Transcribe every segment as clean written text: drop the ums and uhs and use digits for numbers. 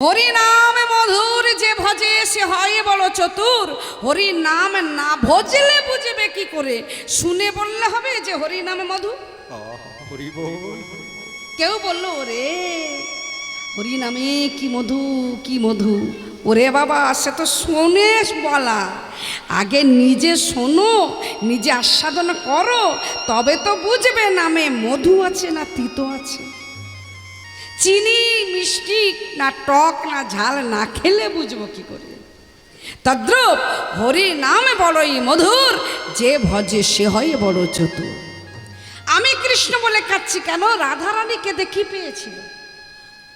হরি নাম মধুর যে ভজে সে হয় বড় চতুর। হরি নাম না ভজলে বুঝবে কি করে? শুনে বললে হবে যে হরি নামে মধু। কেউ বললো ওরে হরি নামে কি মধু কি মধু। ওরে বাবা সে তো শোনে বলা, আগে নিজে শোনো, নিজে আস্বাদন করো, তবে তো বুঝবে নামে মধু আছে না তিতো আছে, চিনি মিষ্টি না টক না ঝাল না খেলে বুঝবো কি করে। তদ্রূপ হরি নামে বড়ই মধুর, যে ভজে সে হয় বড় চতুর। আমি কৃষ্ণ বলে কাঁদছি কেন? রাধারানী কেঁদে কি পেয়েছিল?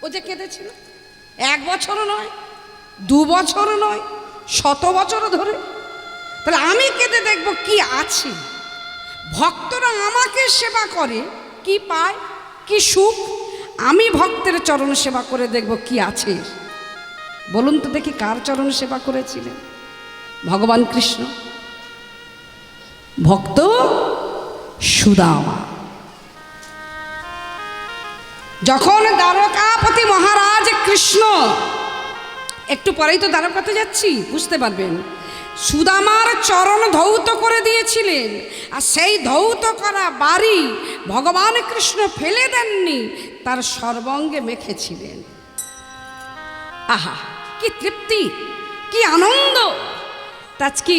ও যে কেঁদেছিল 1 বছরও নয়, 2 বছরও নয়, 100 বছর ধরে। তাহলে আমি কেঁদে দেখব কি আছে। ভক্তরা আমাকে সেবা করে কি পায়, কি সুখ। আমি ভক্তের চরণ সেবা করে দেখব কি আছে। বলুন তো দেখি কার চরণ সেবা করেছিলেন? ভগবান কৃষ্ণ। ভক্ত সুদামা। যখন দ্বারকাপতি মহারাজ কৃষ্ণ, একটু পরেই তো দ্বারকাতে যাচ্ছি, বুঝতে পারবেন, সুদামার চরণ ধৌত করে দিয়েছিলেন, আর সেই ধৌত করা বাড়ি ভগবান কৃষ্ণ ফেলে দেননি, তার সর্বাঙ্গে মেখেছিলেন। আহা কি তৃপ্তি, কি আনন্দ। আজকে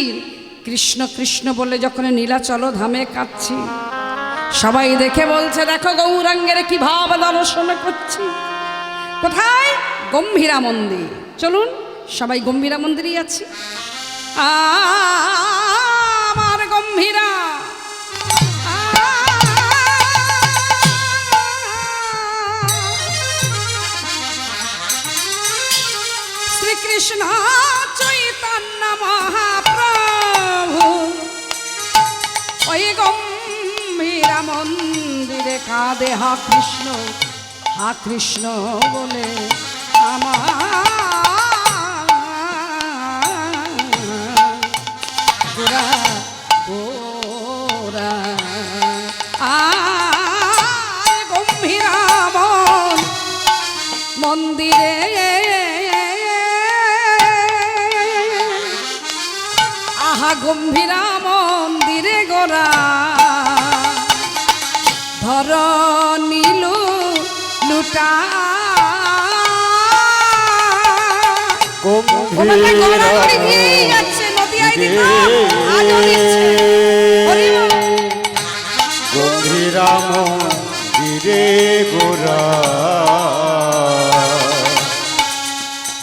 কৃষ্ণ কৃষ্ণ বলে যখন নীলাচল ধামে কাঁদছি, সবাই দেখে বলছে দেখো গৌরাঙ্গের কি ভাব দর্শন করছি। কোথায়? গম্ভীরা মন্দির। চলুন সবাই গম্ভীরা মন্দিরই আছি। আমার গম্ভীরা, শ্রীকৃষ্ণ চৈতন্য মহাপ্রভু ওই গম্ভীরা মন্দিরে কাঁদে হা কৃষ্ণ বলে আমার গোরা গোরা। আর গম্ভীরা মন্দিরে আহা গম্ভীরা মন্দিরে গোরা ধর নীলু লুটা গম্ভীরা মন্দিরে গোরা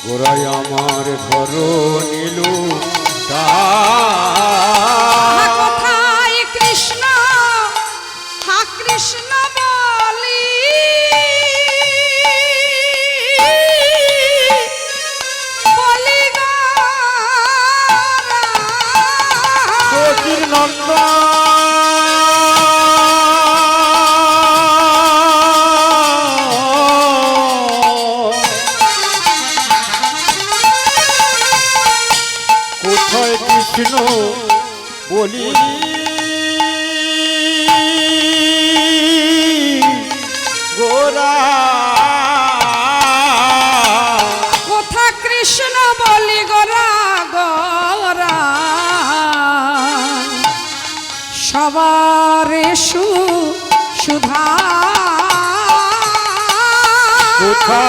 গোরাই আমার ঘর নীলু কোথায় কৃষ্ণ হা কৃষ্ণ বলি বলি সতীর নন্দন কোথায় কৃষ্ণ বলি গোরা কোথা কৃষ্ণ বলি গোরা গোরা সবার সুধা কোথা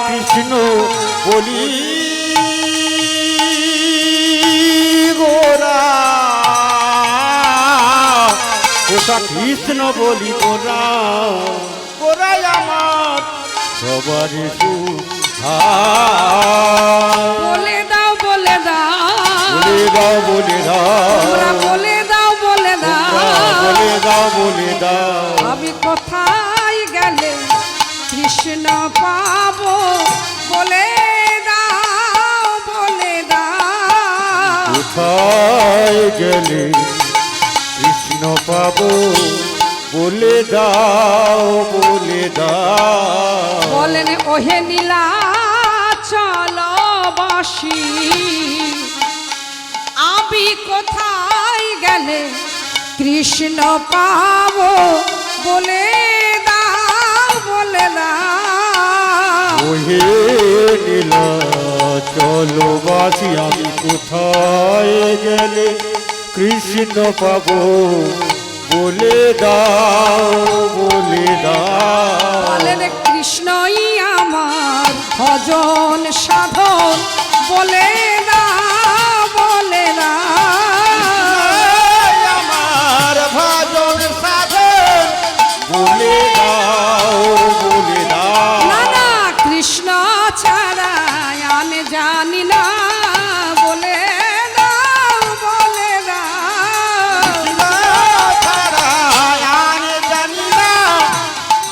কৃষ্ণ বলি গোরা কোথা কৃষ্ণ বলি গোরা গোরাই আমার সবার সুধা। বলে দাও বলে দাও বলে দাও বলে দাও বলে দাও বলে দাও বলে দাও বলে দাও আমি কোথায় গেলে কৃষ্ণ পাবো? বলে দাও বলে দাও কোথায় গেলে কৃষ্ণ পাবো? বলে দাও বলে দাও। বলেন ওহে নীলাচল বাসী আমি কোথায় গেলে কৃষ্ণ পাবো? বলে দাও বলে দাও ওহে নীলা চলো বাসি আমি কোথায় গেলে কৃষ্ণ পাবো বলে দাও বলে দাও। বলেন কৃষ্ণই আমার ভজন সাধন বলে না বলে না। আমার ভজন সাধন বলে দাও বলে দাও। না না কৃষ্ণ ছাড়া আমি জানি না বলে দাও বলে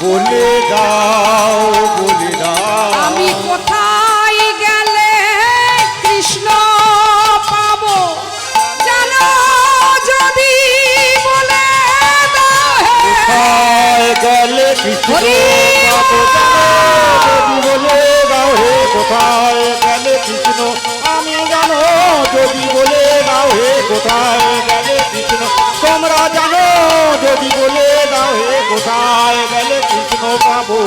বলে দাও বলে দাও। আমি কোথায় গেলে কৃষ্ণ পাবো জানো যদি বলে দাও। কোথায় গেলে কৃষ্ণ পাবো জানো যদি বলে দাও হে। কোথায় গেলে কৃষ্ণ আমি জানো যদি বলে দাও হে। কোথায় গেলে কৃষ্ণ তোমরা জানো যদি বলে দাও হে। কোথায় গেলে কৃষ্ণ পাবো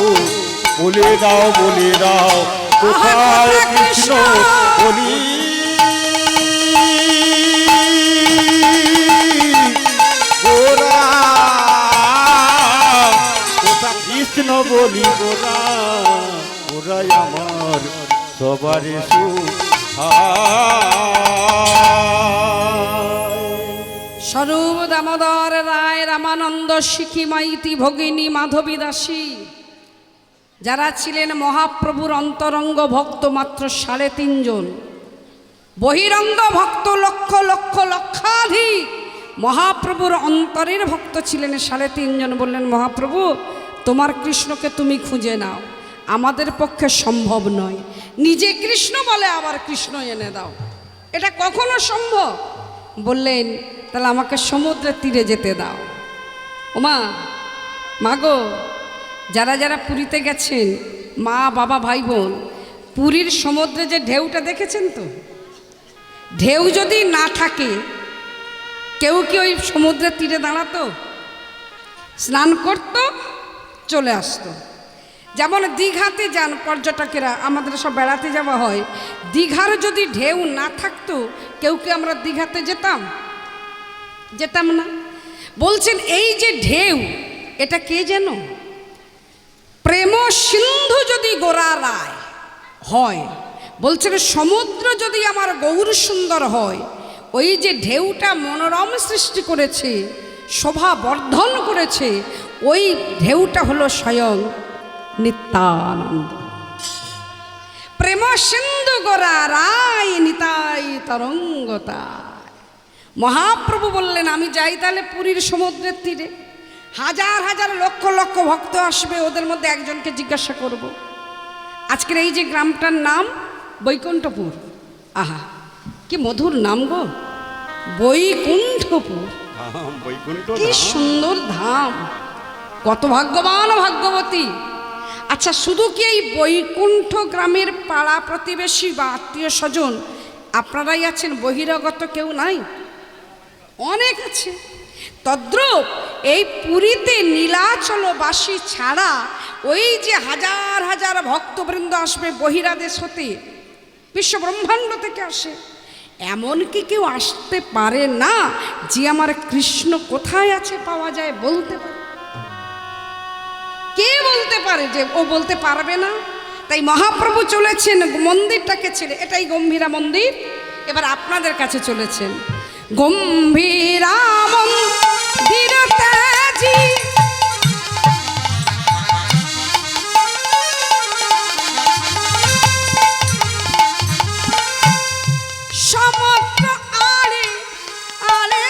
বলে দাও বলে দাও। কোথায় কৃষ্ণ বলি গোরা কোথা কৃষ্ণ বলি গোরা গোরাই আমার সবারে স্বরূপ দামোদর রায় রামানন্দ শিখি মাইতি ভগিনী মাধবী দাসী যারা ছিলেন মহাপ্রভুর অন্তরঙ্গ ভক্ত মাত্র ৩.৫ জন, বহিরঙ্গ ভক্ত লক্ষ লক্ষ লক্ষাধিক, মহাপ্রভুর অন্তরের ভক্ত ছিলেন ৩.৫ জন। বললেন মহাপ্রভু তোমার কৃষ্ণকে তুমি খুঁজে নাও, আমাদের পক্ষে সম্ভব নয়। নিজে কৃষ্ণ বলে আবার কৃষ্ণ এনে দাও, এটা কখনো সম্ভব? বললেন তাহলে আমাকে সমুদ্রের তীরে যেতে দাও। ওমা মাগো, যারা যারা পুরীতে গেছেন মা বাবা ভাই বোন, পুরীর সমুদ্রে যে ঢেউটা দেখেছেন তো? ঢেউ যদি না থাকে কেউ কি ওই সমুদ্রের তীরে দাঁড়াতো? স্নান করতো, চলে আসতো। যেমন দীঘাতে যান পর্যটকেরা, আমাদের সব বেড়াতে যাওয়া হয়, দীঘার যদি ঢেউ না থাকতো কেউ কি আমরা দীঘাতে যেতাম? যেতাম না। বলছেন এই যে ঢেউ, এটা কে যেন? প্রেম সিন্ধু যদি গোরা রায় হয়, বলছেন সমুদ্র যদি আমার গৌর সুন্দর হয়, ওই যে ঢেউটা মনোরম সৃষ্টি করেছে, শোভা বর্ধন করেছে, ওই ঢেউটা হলো স্বয়ং নিত্যানন্দ। প্রেম সিন্ধু গোরা রায় নিতাই তরঙ্গতা। মহাপ্রভু বললেন আমি যাই তাহলে পুরীর সমুদ্রের তীরে, হাজার হাজার লক্ষ লক্ষ ভক্ত আসবে, ওদের মধ্যে একজনকে জিজ্ঞাসা করব, আজকের এই যে গ্রামটার নাম বৈকুণ্ঠপুর। আহা কি মধুর নাম গো, বৈকুণ্ঠপুর। কি সুন্দর ধাম, কত ভাগ্যবান ভাগ্যবতী। আচ্ছা শুধু কি এই বৈকুণ্ঠ গ্রামের পাড়া প্রতিবেশী বা আত্মীয় স্বজন আপনারাই আছেন, বহিরাগত কেউ নাই? অনেক আছে। তদ্রূপ এই পুরীতে নীলাচলবাসী ছাড়া ওই যে হাজার হাজার ভক্তবৃন্দ আসবে বহিরাদেশ হতে, বিশ্ব ব্রহ্মাণ্ড থেকে আসে, এমন কি কেউ আসতে পারে না যে আমার কৃষ্ণ কোথায় আছে পাওয়া যায় বলতে পারে? কে বলতে পারে যে ও বলতে পারবে না? তাই মহাপ্রভু চলেছেন মন্দিরটাকে ছেড়ে, এটাই গম্ভীরা মন্দির, এবার আপনাদের কাছে চলেছেন। গম্ভীরা মন্দির তেজি সমগ্র আড়ে আড়ে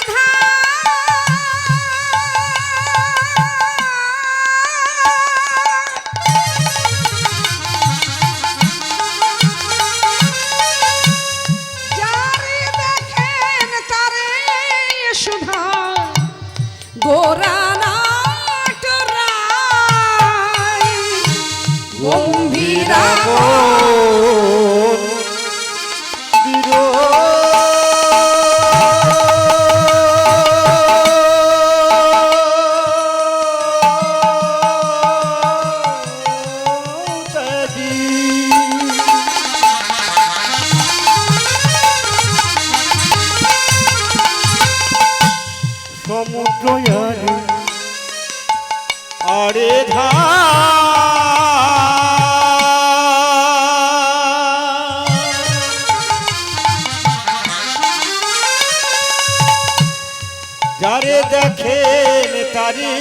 যারে দেখেন তারি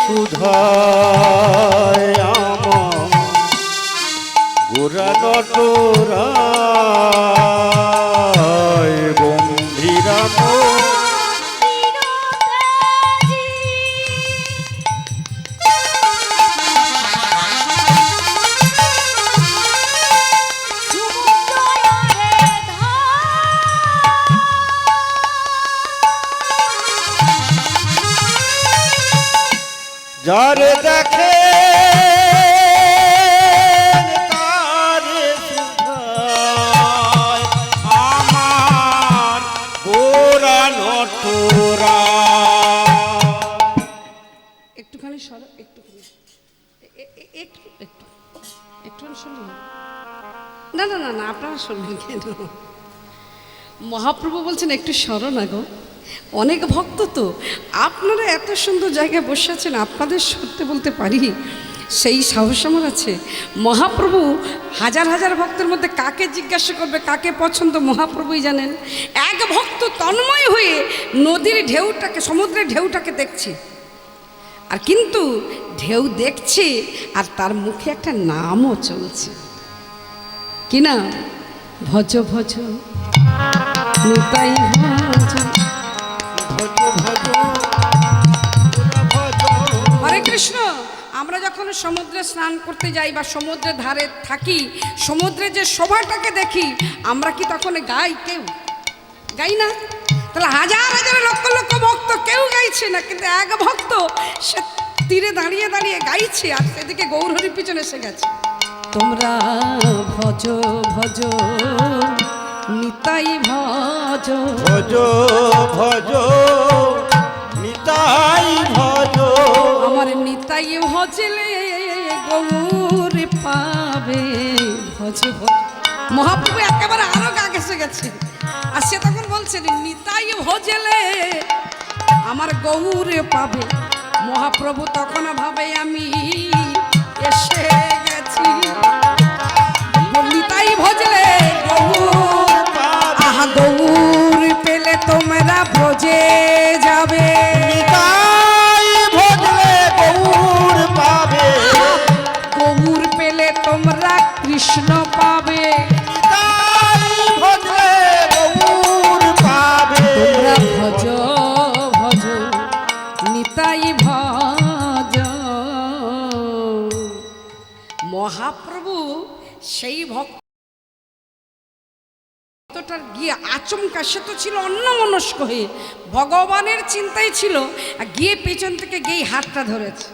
সুধায় আমার গোরা নটরায় গম্ভীরাম যারে দেখে তারে সুধায় আমার গোরা নটরা। একটুখানি সরো, একটুখানি একটু একটু একটুখানি শুনলেন? না না না না, আপনারা শুনলেন কেন? মহাপ্রভু বলছেন একটু সরো না গো, অনেক ভক্ত তো, আপনারা এত সুন্দর জায়গায় বসে আছেন, আপনাদের সত্যি বলতে পারি সেই সাহস আমার আছে। মহাপ্রভু হাজার হাজার ভক্তের মধ্যে কাকে জিজ্ঞাসা করবে, কাকে পছন্দ মহাপ্রভুই জানেন। এক ভক্ত তন্ময় হয়ে নদীর ঢেউটাকে, সমুদ্রের ঢেউটাকে দেখছে, আর কিন্তু ঢেউ দেখছে আর তার মুখে একটা নামও চলছে। কি নাম? ভজ ভজ নিতাই ভজ। হরে কৃষ্ণ। আমরা যখন সমুদ্রে স্নান করতে যাই বা সমুদ্রের ধারে থাকি, সমুদ্রে যে শোভাটাকে দেখি, আমরা কি তখন গাই? কেউ গাই না। তাহলে হাজার হাজার লক্ষ লক্ষ ভক্ত কেউ গাইছে না, কিন্তু এক ভক্ত সে তীরে দাঁড়িয়ে দাঁড়িয়ে গাইছে, আর সেদিকে গৌরহরির পিছনে এসে গেছে। তোমরা ভজ ভজ নিতাই ভজ, ভজ ভজ নিতাই ভজ, আমার নিতাই ভজলে গৌর পাবে। ভজ ভজ। মহাপ্রভু একেবারে আরো গা ঘেসে গেছে, আর সে তখন বলছেন নিতাই ভজলে আমার গৌর পাবে। মহাপ্রভু তখন ভাবে আমি এসে গেছি। নিতাই ভজলে গৌর, আহা গৌর পেলে তোমরা ভজে যাবে। নিতাই ভজলে গৌর পাবে, গৌর পেলে তোমরা কৃষ্ণ পাবে। নিতাই ভজলে গৌর পাবে, তোমরা ভজ ভজ নিতাই ভজ। মহাপ্রভু সেই ভক্তটার গিয়ে আচমকা, সে তো ছিল অন্যমনস্ক হয়ে ভগবানের চিন্তায় ছিল, আর গিয়ে পেছন থেকে গিয়ে হাতটা ধরেছে।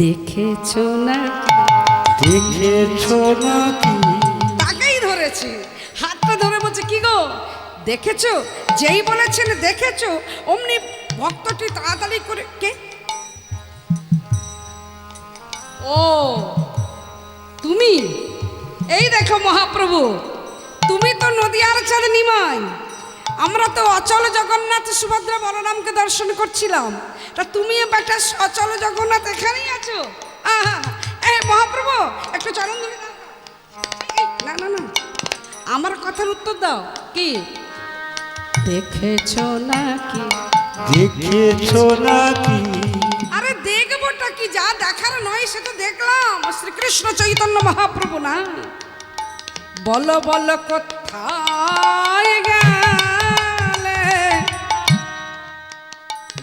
দেখেছো না, দেখেছো নাকি, তাকেই ধরেছে, হাতটা ধরে বলছে কি গো দেখেছো? যেই বলেছেন দেখেছো, অমনি ভক্তটি তাড়াতাড়ি করে, কে? ও তুমি? এই দেখো মহাপ্রভু, তুমি তো নদিয়ার চাঁদ নিমাই, আমরা তো অচল জগন্নাথ সুভদ্রা বলরামকে দর্শন করছিলাম, তা তুমি বেটা অচল জগন্নাথ এখানেই আছো? আহা, এ মহাপ্রভু একটু চরণ ধরে দাও। এই, না না না, আমার কথার উত্তর দাও। কি দেখেছো নাকি? দেখেছো নাকি, আরে দেখবোটা কি, যা দেখার নয় সে তো দেখলাম। শ্রীকৃষ্ণ চৈতন্য মহাপ্রভু না, বলো বলো কোথায় গেলে,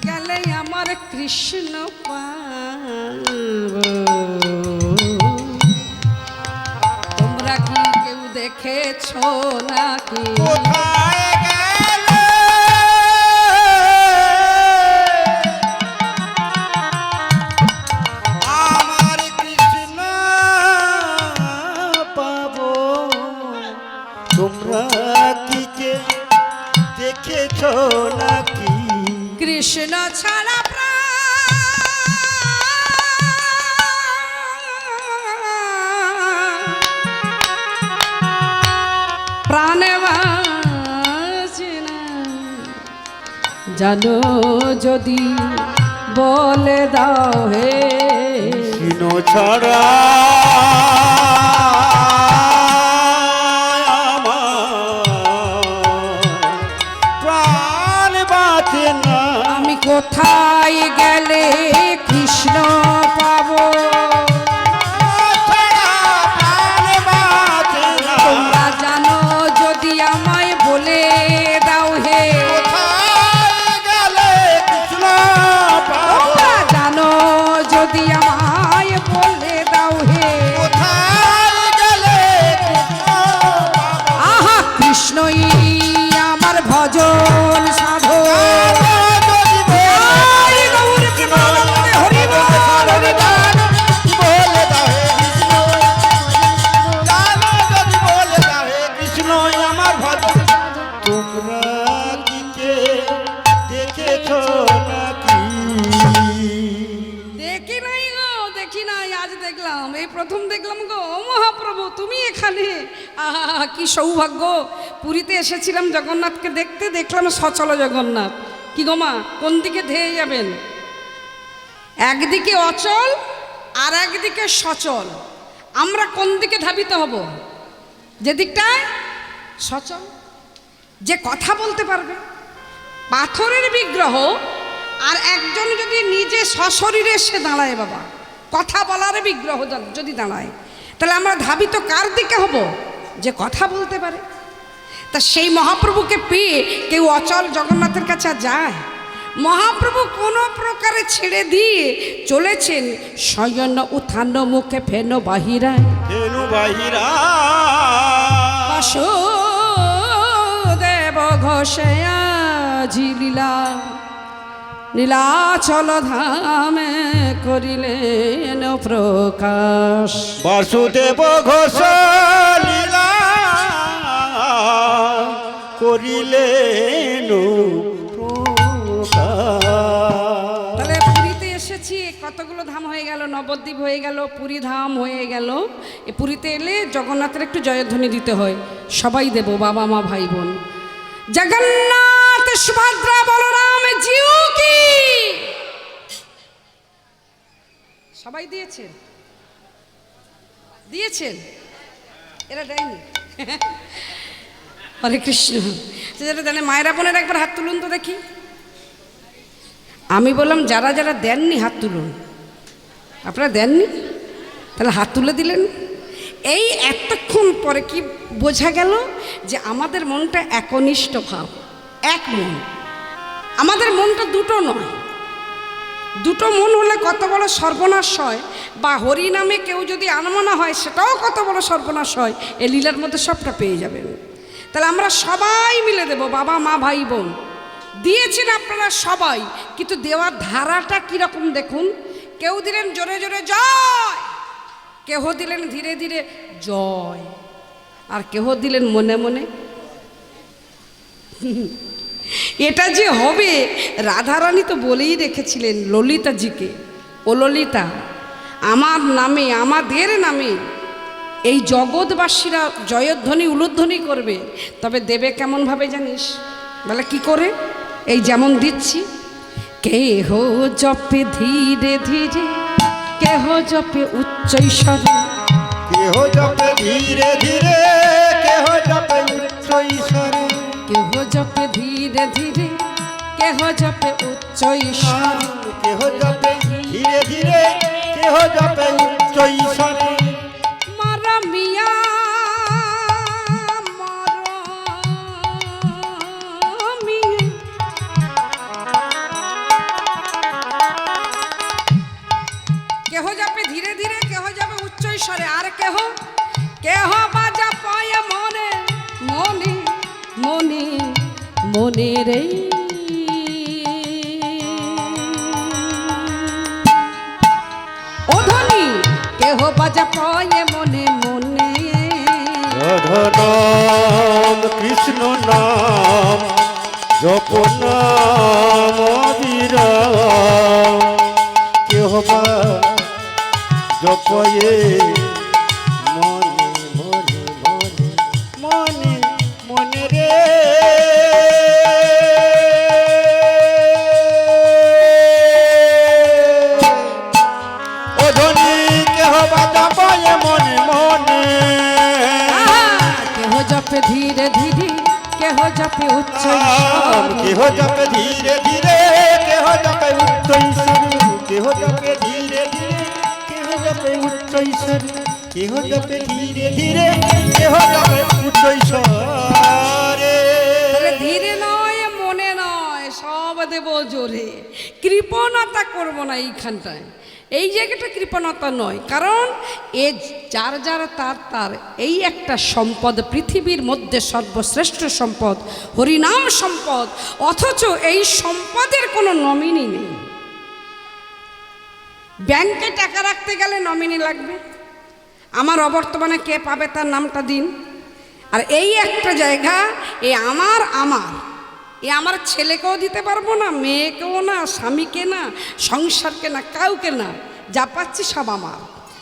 গেলে আমার কৃষ্ণ পাব। তোমরা কি কেউ দেখেছো নাকি? কোথায় গেলে আমার কৃষ্ণ পাবো? তোমরা কি কে দেখেছো নাকি, কৃষ্ণ ছাড়া প্রাণে বাঁচে না, জানো যদি বলে দাও হে। কৃষ্ণ ছাড়া আমার প্রাণ বাঁচে না, প্রথম দেখলাম গো ও মহাপ্রভু তুমি এখানে। আহা কি সৌভাগ্য, পুরীতে এসেছিলাম জগন্নাথকে দেখতে, দেখলাম সচল জগন্নাথ। কি গো মা, কোন দিকে ধেয়ে যাবেন? একদিকে অচল আর একদিকে সচল। আমরা কোন দিকে ধাবিত হব? যে দিকটায় সচল, যে কথা বলতে পারবে। পাথরের বিগ্রহ আর একজন যদি নিজে সশরীরে এসে দাঁড়ায়, বাবা কথা বলার বিগ্রহ যদি দাঁড়ায়, তাহলে আমরা ধাবিত কার দিকে হব? যে কথা বলতে পারে। তা সেই মহাপ্রভুকে পেয়ে কেউ অচল জগন্নাথের কাছে আর যায়? মহাপ্রভু কোনো প্রকারে ছেড়ে দিয়ে চলেছেন শয়ন উত্থান মুখে ফেন বাহিরায়। ফেনু বাহিরা বাসুদেব ঘোষে আজি লীলা, নীলাচল ধামে করিলেন প্রকাশ। বাসুদেব ঘোষ লীলা করিলেন প্রকাশ। তাহলে পুরীতে এসেছি, কতগুলো ধাম হয়ে গেল, নবদ্বীপ হয়ে গেল, পুরী ধাম হয়ে গেল। এ পুরীতে এলে জগন্নাথের একটু জয়ধ্বনি দিতে হয়, সবাই দেব, বাবা মা ভাই বোন। জগন্নাথ সুভদ্রা বলরাম জিউ কি, সবাই দিয়েছেন, দিয়েছেন, এরা দেয়নি। হরে কৃষ্ণ। যেটা জানে মায়েরা বোনের একবার হাত তুলুন তো দেখি। আমি বললাম যারা যারা দেননি হাত তুলুন। আপনারা দেননি, তাহলে হাত তুলে দিলেন। এই এতক্ষণ পরে কি বোঝা গেল? যে আমাদের মনটা একনিষ্ঠ ভাব, এক মন। আমাদের মনটা দুটো নয়। দুটো মন হলে কত বড় সর্বনাশ হয়, বা হরি নামে কেউ যদি আনমনা হয় সেটাও কত বড় সর্বনাশ হয়। এই লীলার মধ্যে সবটা পেয়ে যাবেন। তাহলে আমরা সবাই মিলে দেব, বাবা মা ভাই বোন দিয়েছেন আপনারা সবাই, কিন্তু দেওয়ার ধারাটা কীরকম দেখুন। কেউ দিলেন জোরে জোরে জয়, কেহ দিলেন ধীরে ধীরে জয়, আর কেহ দিলেন মনে মনে। এটা যে হবে, রাধারানী তো বলেই রেখেছিলেন ললিতাজিকে, ও ললিতা, আমার নামে, আমাদের নামে এই জগৎবাসীরা জয়ধ্বনি উলুধ্বনি করবে, তবে দেবে কেমনভাবে জানিস? বলে কি করে? এই যেমন দিচ্ছি, কেহ জপে ধীরে ধীরে, কেহ জপে উচ্চৈস্বরে, কেহ জপে ধীরে ধীরে, কেহ জপে উচ্চৈস্বরে, কেহ জপে ধীরে ধীরে, কেহ জপে উচ্চৈস্বরে, কেহ জপে ধীরে ধীরে, কেহ জপে উচ্চৈস্বরে। মারা মিয়া কেহ যাবে ধীরে ধীরে, কেহ যাবে উচ্চৈস্বরে, আর কেহ কেহ বাজা পায় মনে মনে মনে মনে রে। ও ধ্বনি কেহ বাজা পায় মনে মনে, রাধা নাম কৃষ্ণ নাম জপ নাম বিরাম, কেহ বা জপয়ে মনে মনে মনে মনে মনে রে। ও ধ্বনি কেহ বা জপয়ে মনে মনে, কেহ জপে ধীরে ধীরে, কেহ জপে উচ্চৈস্বরে, কেহ জপে ধীরে ধীরে, কেহ জপে উচ্চৈস্বরে, কেহ জপে ধীরে ধীরে, কেহ জপে উচ্চৈস্বরে, কেহ জপে ধীরে ধীরে, কেহ জপে উচ্চৈস্বরে। ধীরে নয় মনে নয়, সব দেব জোরে। কৃপণতা করবো না এইখানটায়, এই জায়গাটা কৃপণতা নয়। কারণ এ যার যার তার তার এই একটা সম্পদ, পৃথিবীর মধ্যে সর্বশ্রেষ্ঠ সম্পদ হরিনাম সম্পদ, অথচ এই সম্পদের কোনো নমিনি নেই। ব্যাংকে টাকা রাখতে গেলে নমিনি লাগবে, আমার অবর্তমানে কে পাবে তার নামটা দিন। আর এই একটা জায়গা, এ আমার আমার এ আমার ছেলেকেও দিতে পারবো না, মেয়েকেও না, স্বামীকে না, সংসারকে না, কাউকে না, যা পাচ্ছি সব আমার।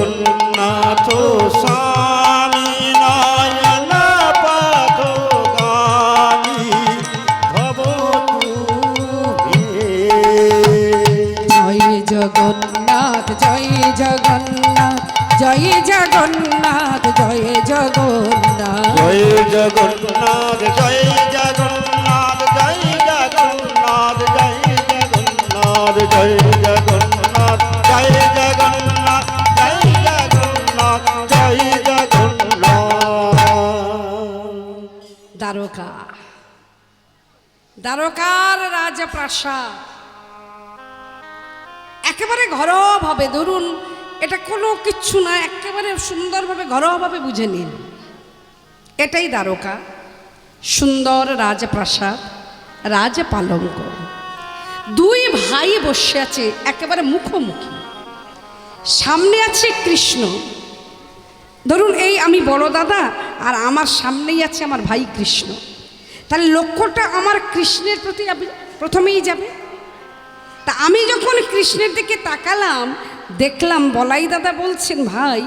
জগন্নাথ স্বামী নয়ন পথগামী ভব তুমি। জয় জগন্নাথ জয় জগন্নাথ জয় জগন্নাথ জয় জগন্নাথ জয় জগন্নাথ জয় জগন্নাথ জয় জগন্নাথ জয় জগন্নাথ জয় জগন্নাথ জয় জগন্নাথ জয় জগন্নাথ জয় জগন্নাথ। দ্বারকা, দ্বারকার রাজপ্রাসাদ একেবারে ঘরোয়াভাবে, ধরুন এটা কোনো কিচ্ছু না, একেবারে সুন্দরভাবে ঘরোয়াভাবে বুঝে নিন। এটাই দ্বারকা, সুন্দর রাজপ্রাসাদ, রাজপালঙ্ক। দুই ভাই বসে আছে একেবারে মুখোমুখি, সামনে আছে কৃষ্ণ। ধরুন এই আমি বড় দাদা, আর আমার সামনেই আছে আমার ভাই কৃষ্ণ। তাহলে লক্ষ্যটা আমার কৃষ্ণের প্রতি প্রথমেই যাবে। তা আমি যখন কৃষ্ণের দিকে তাকালাম, দেখলাম বলাই দাদা বলছেন, ভাই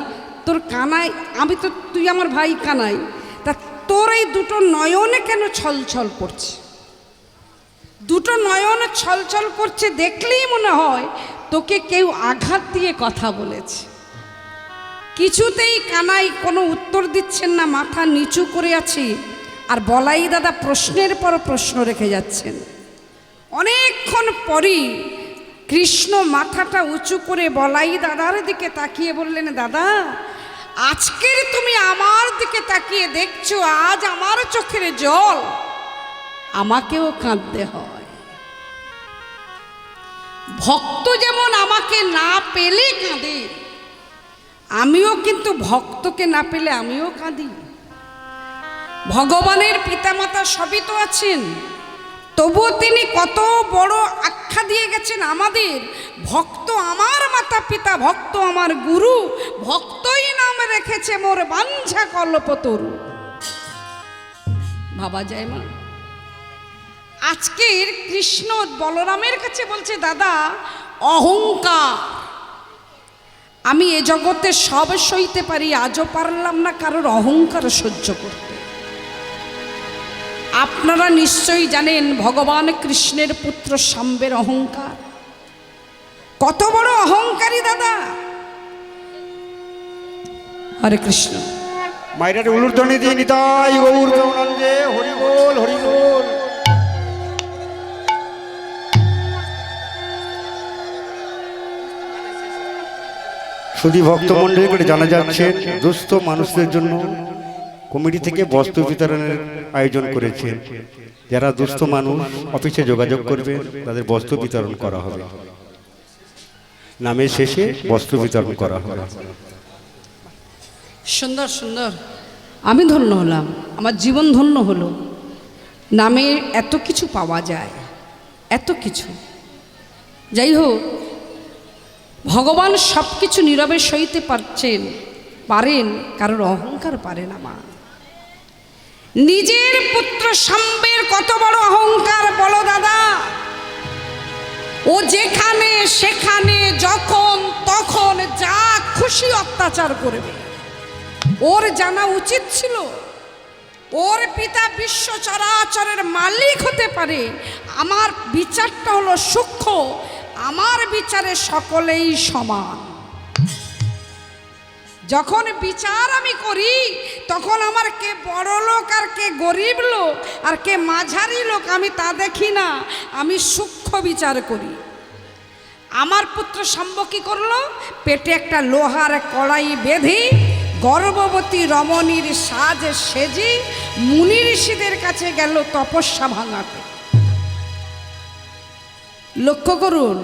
তোর কানাই, আমি তো, তুই আমার ভাই কানাই, তা তোর এই দুটো নয়নে কেন ছলছল করছে? দুটো নয়ন ছলছল করছে দেখলেই মনে হয় তোকে কেউ আঘাত দিয়ে কথা বলেছে। কিছুতেই কানাই কোনো উত্তর দিচ্ছেন না, মাথা নিচু করে আছে। আর বলাই দাদা প্রশ্নের পর প্রশ্ন রেখে যাচ্ছেন। অনেকক্ষণ পরই কৃষ্ণ মাথাটা উঁচু করে বলাই দাদার দিকে তাকিয়ে বললেন, দাদা আজকের তুমি আমার দিকে তাকিয়ে দেখছো, আজ আমার চোখের জল আমাকেও কাঁদতে হয়। ভক্ত যেমন আমাকে না পেলে কাঁদে, আমিও কিন্তু ভক্তকে না পেলে আমিও কাঁদি। ভগবানের পিতামাতা সবই তো আছেন, তবুও তিনি কত বড় আখ্যা দিয়ে গেছেন আমাদের, ভক্ত আমার মাতা পিতা, ভক্ত আমার গুরু, ভক্তই নাম রেখেছে মোর বাঞ্ছা কল্পতরু। ভাবা যায় মা? আজকের কৃষ্ণ বলরামের কাছে বলছে, দাদা অহংকার, আমি এ জগতে সব সইতে পারি, আজও পারলাম না কারোর অহংকার সহ্য করতে। আপনারা নিশ্চয়ই জানেন ভগবান কৃষ্ণের পুত্র শাম্বের অহংকার কত বড় অহংকারী দাদা। হরে কৃষ্ণ। মায়ের উলুধ্বনি দিয়ে নিতাই গৌর প্রেমানন্দে হরি বল হরি বল। শুধু ভক্তমণ্ডলী করে জানা যাচ্ছে, দুস্থ মানুষদের জন্য কমিটি থেকে বস্ত্র বিতরণের আয়োজন করেছে। যারা দুস্থ মানুষ অফিসে যোগাযোগ করবে, তাদের বস্ত্র বিতরণ করা হবে। নামের শেষে বস্ত্র বিতরণ করা হবে। সুন্দর সুন্দর, আমি ধন্য হলাম, আমার জীবন ধন্য হলো। নামে এত কিছু পাওয়া যায়, এত কিছু। যাই হোক, ভগবান সব কিছু নীরবে সইতে পারেন, কারোর অহংকার পারে না মা। নিজের পুত্র শাম্বের কত বড় অহংকার বলো দাদা। ও যেখানে সেখানে যখন তখন যা খুশি অত্যাচার করবে। ওর জানা উচিত ছিল ওর পিতা বিশ্ব চরাচরের মালিক হতে পারে, আমার বিচারটা হলো সূক্ষ্ম, আমার বিচারে সকলেই সমান। যখন বিচার আমি করি তখন আমার কে বড় লোক আর কে গরিব লোক আর কে মাঝারি লোক আমি তা দেখি না, আমি সূক্ষ্ম বিচার করি। আমার পুত্র শাম্ব কি করলো? পেটে একটা লোহার কড়াই বেঁধে গর্ভবতী রমণীর সাজে সেজে মুনি ঋষিদের কাছে গেল তপস্যা ভাঙাতে। লক্ষ্য করুন,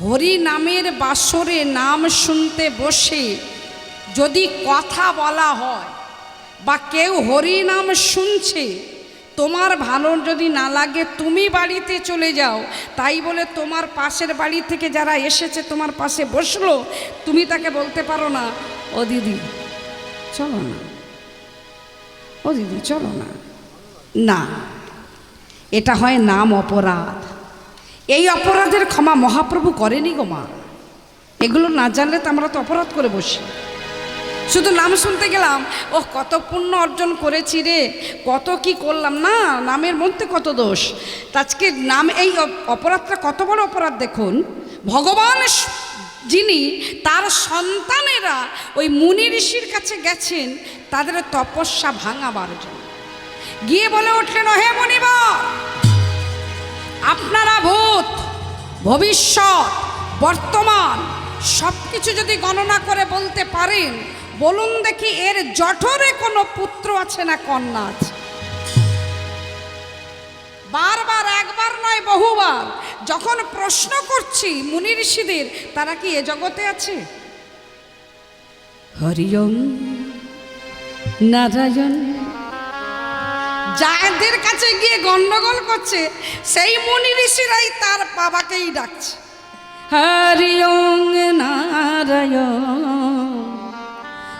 হরি নামের বাসরে নাম শুনতে বসে যদি কথা বলা হয় বা কেউ হরি নাম শুনছে, তোমার ভালো যদি না লাগে তুমি বাড়িতে চলে যাও। তাই বলে তোমার পাশের বাড়ি থেকে যারা এসেছে তোমার পাশে বসলো, তুমি তাকে বলতে পারো না, ও দিদি চলো না, ও দিদি চলো না। না, এটা হয় নাম অপরাধ। এই অপরাধের ক্ষমা মহাপ্রভু করেনি গো মা। এগুলো না জানলে তো আমরা তো অপরাধ করে বসি। শুধু নাম শুনতে গেলাম, ও কত পুণ্য অর্জন করেছি রে, কত কি করলাম, না নামের মধ্যে কত দোষ। আজকে নাম, এই অপরাধটা কত বড় অপরাধ দেখুন। ভগবান যিনি, তার সন্তানেরা ওই মুনি ঋষির কাছে গেছেন তাদের তপস্যা ভাঙাবার জন্য। গিয়ে বলে উঠলেন, হে মুনিবর, আপনারা ভূত, ভবিষ্যৎ, বর্তমান সব কিছু যদি গণনা করে বলতে পারেন, বলুন দেখি এর জঠরে কোনো পুত্র আছে না কন্যা আছে? বারবার, একবার নয় বহুবার যখন প্রশ্ন করছি মুনি ঋষিদের, তারা কি এ জগতে আছে? হরি ওম নারায়ণ। যাদের কাছে গিয়ে গন্ডগোল করছে সেই মুনি ঋষিরাই তার বাবাকেই ডাকছে, হরি ওম নারায়ণ,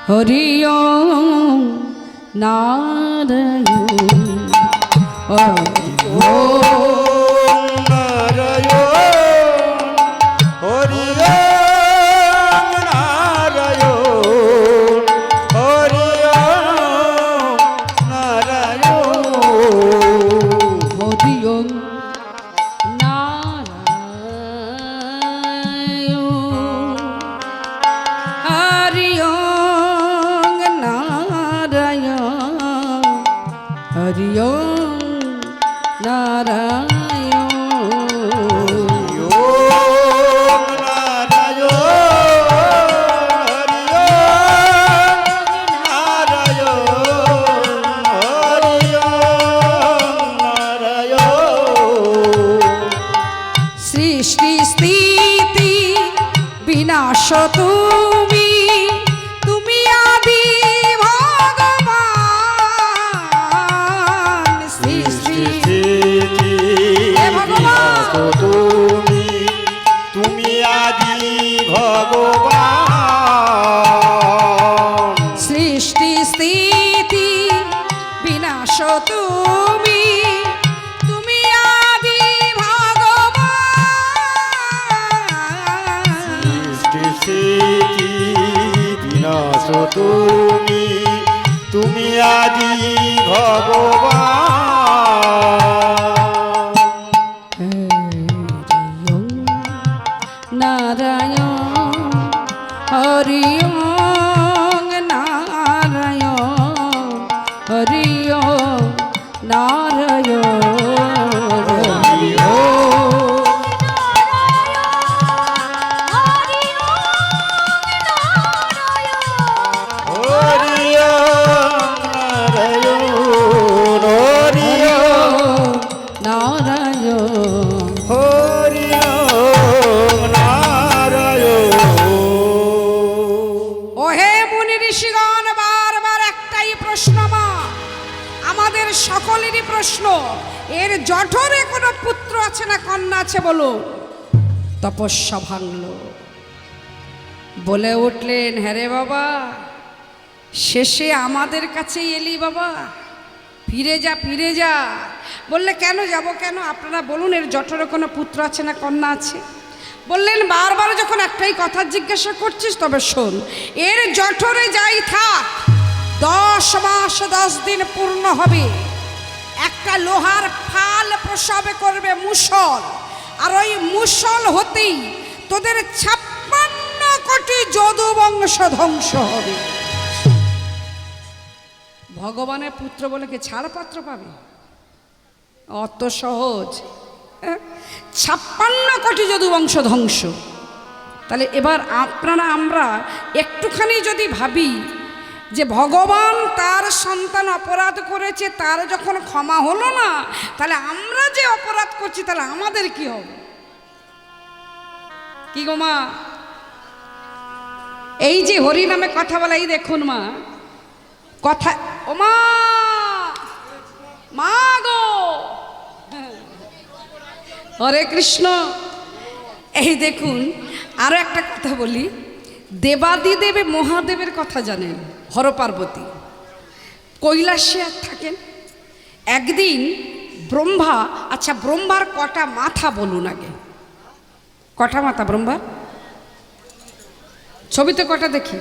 হরি ওম নারায়ণ, হরি ওম নারায়ণ, হরি ওম নারায়ণ, হরি ওম নারায়ণ, হরি ওম নারায়ণ, হরি ওম নারায়ণ, হরি ওম নারায়ণ। ওম নারায়ণ, হরি ওম নারায়ণ। সৃষ্টি স্থিতি বিনাশ তুমি, তুমি আদি ভগবান। সৃষ্টি হে ভগবান, তুমি, তুমি আদি ভগবান। সৃষ্টি স্থিতি বিনাশ তুমি, তুমি আদি ভগবান। সৃষ্টি স্থিতি বিনাশ তুমি, তুমি আদি ভগবান। হরি ওম নারায়ণ, হরি ওম নারায়ণ, হরি ওম নারায়ণ, হরি ওম। হরি ওম নারায়ণ, হরি ওম নারায়ণ, হরি ওম নারায়ণ। ওহে মুনি ঋষিগণ, বারবার একটাই প্রশ্ন আমাদের সকলেরই প্রশ্ন, এর জঠরে কোনো পুত্র আছে না কন্যা আছে বলো? তপস্যা ভাঙল, বলে উঠলেন, হ্যাঁ রে বাবা, শেষে আমাদের কাছেই এলি বাবা, ফিরে যা, ফিরে যা। বললে, কেন যাব, কেন? আপনারা বলুন, এর জঠরে কোনো পুত্র আছে না কন্যা আছে? বললেন, বারবার যখন একটাই কথা জিজ্ঞাসা করছিস, তবে শোন, এর জঠরে যাই থাক, 10 মাস 10 দিন পূর্ণ হবে, একটা লোহার ফাল প্রসব করবে মুষল, আর ওই মুষল হতেই তোদের 56 কোটি যদু বংশ ধ্বংস হবে। ভগবানের পুত্র বলে কি ছাড়পত্র পাবে? অত সহজ? 56 কোটি যদু বংশ ধ্বংস। তাহলে এবার আপনারা আমরা একটুখানি যদি ভাবি যে ভগবান তার সন্তান অপরাধ করেছে, তার যখন ক্ষমা হলো না, তাহলে আমরা যে অপরাধ করছি তাহলে আমাদের কি হবে? কি গো মা, এই যে হরি নামে কথা বলা, এই দেখুন মা, কথা, ও মা, মা গো, হরে কৃষ্ণ। এই দেখুন, আরো একটা কথা বলি, দেবাদিদেব মহাদেবের কথা জানেন? হর পার্বতী কৈলাসে থাকেন। একদিন ব্রহ্মা, আচ্ছা ব্রহ্মার কটা মাথা বলুন আগে, কটা মাথা ব্রহ্মার? ছবিতে কটা দেখি?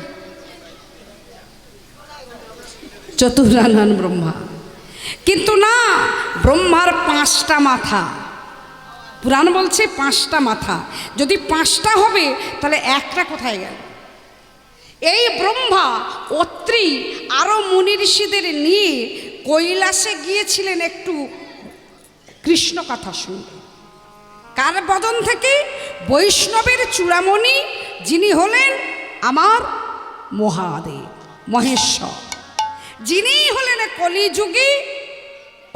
চতুরানন ব্রহ্মা। কিন্তু না, ব্রহ্মার 5টা মাথা। পুরাণ বলছে 5টা মাথা, যদি 5টা হবে তাহলে একটা কোথায় গেল? এই ব্রহ্মা অত্রি আরো মুনি ঋষিদের নিয়ে কৈলাসে গিয়েছিলেন একটু কৃষ্ণ কথা শুনতে। কার বদন থেকে? বৈষ্ণবের চূড়ামণি, যিনি হলেন আমার মহাদেব মহেশ্বর, যিনি হলেন কলিযুগী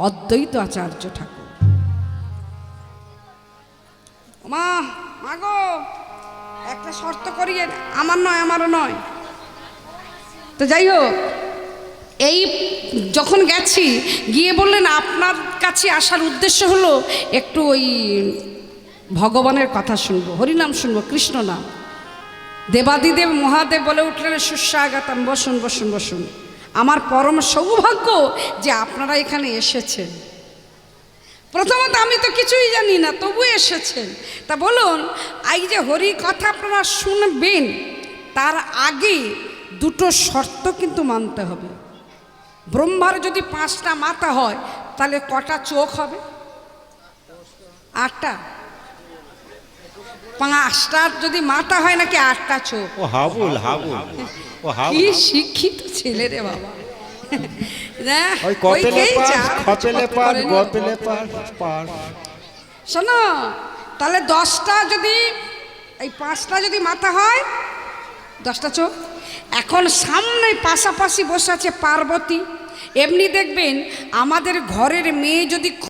অদ্বৈত আচার্য ঠাকুর। মা মাগো, একটা শর্ত করিয়ে, আমার নয়, আমারও নয়। তো যাই হোক, এই যখন গেছি, গিয়ে বললেন আপনার কাছে আসার উদ্দেশ্য হলো একটু ওই ভগবানের কথা শুনবো, হরিনাম শুনবো, কৃষ্ণ নাম। দেবাদিদেব মহাদেব বলে উঠলেন, সুস্বাগতম, বসুন বসুন বসুন। আমার পরম সৌভাগ্য যে আপনারা এখানে এসেছেন। প্রথমত আমি তো কিছুই জানি না, তবু এসেছেন। তা বলুন, এই যে হরি কথা আপনারা শুনবেন, তার আগে 2টো শর্ত কিন্তু মানতে হবে। ব্রহ্মার যদি 5টা মাথা হয়, তাহলে কটা চোখ হবে? 8টা। 5টার যদি মাথা হয় নাকি 8টা চোখ? ও হাবুল হাবুল, ও হাবুল। কি শিক্ষিত ছেলে রে বাবা। ওই কপেলে পান গপেলে পান। শোনো, তাহলে 10টা যদি, এই 5টা যদি মাথা হয়, 10টা চোখ। এখন সামনে পাশাপাশি বসে আছে পার্বতী। এমনি দেখবেন আমাদের ঘরের মেয়ে যদি